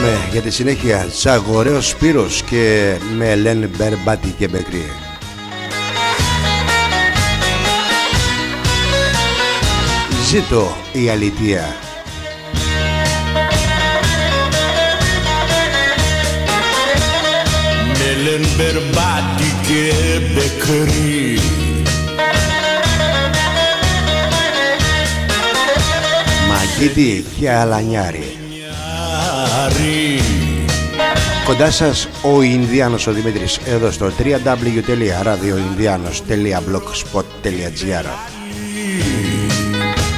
Πάμε για τη συνέχεια. Τσαγορέος Σπύρος και με Ελένη Μπερμπάτη και Μπεκρή. Ζήτω η αλήθεια. Μελέν Μπερμπάτη και Μπεκρή. Μαγκίτη και Αλανιάρη. Κοντά σας ο Ινδιάνος ο Δημήτρης, εδώ στο www.radioindianos.blogspot.gr.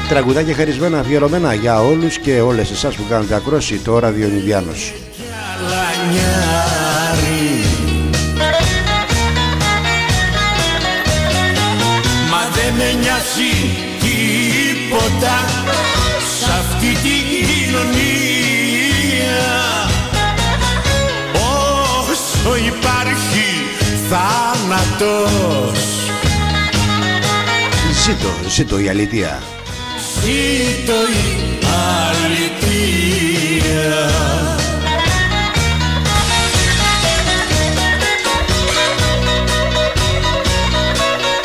Τραγουδάκια χαρισμένα αφιερωμένα για όλους και όλες εσάς που κάνετε ακρόαση το Ράδιο Ινδιάνος. Μα δεν με νοιάζει τίποτα σ' αυτή την κοινωνία. Όσο υπάρχει θάνατος, ζήτω η αλήθεια. ζήτω η αλήθεια.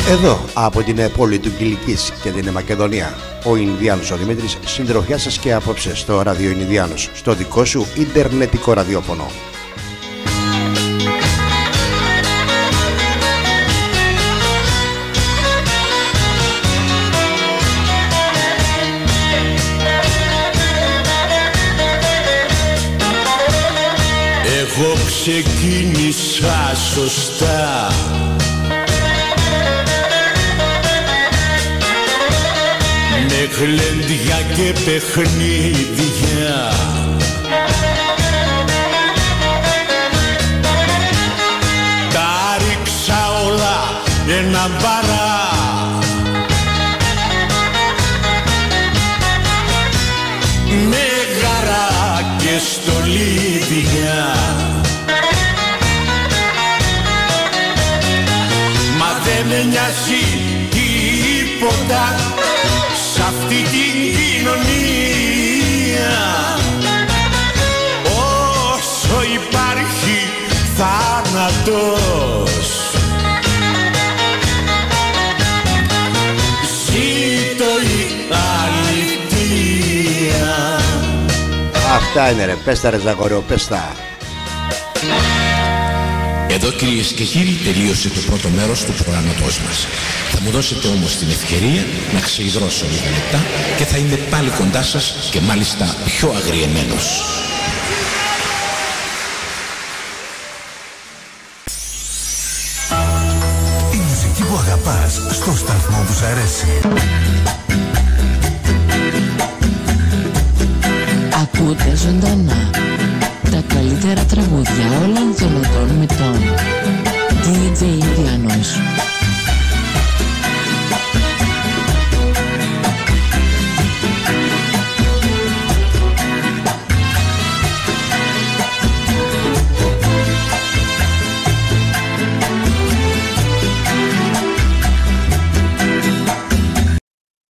Εδώ από την πόλη του Κιλικής και την Μακεδονία, ο Ινδιάνος ο Δημήτρης, συντροφιά σας και απόψε στο Ράδιο Ινδιάνος, στο δικό σου ιντερνετικό ραδιόφωνο. Εγώ ξεκίνησα σωστά, με γλέντια και παιχνίδια. Τα ρίξα όλα ένα μπαρά, με γαρά και στολίδια. Μα δεν με νοιάζει τίποτα σ' αυτή την κοινωνία. Όσο υπάρχει θάνατος, ζήτω η αλήθεια. Αυτά είναι ρε, πες τα ρε Ζαγορέο, πες τα. Εδώ κυρίες και κύριοι τελείωσε το πρώτο μέρος του προγραμματός μας. Θα μου δώσετε όμως την ευκαιρία να ξεϊδρώσω λίγα λεπτά και θα είμαι πάλι κοντά σας και μάλιστα πιο αγριεμένος. Η μουσική που αγαπάς στο σταθμό που σ' αρέσει. Ακούτε ζωντανά τα καλύτερα τραγούδια όλων των ετών με τον DJ Ινδιάνος.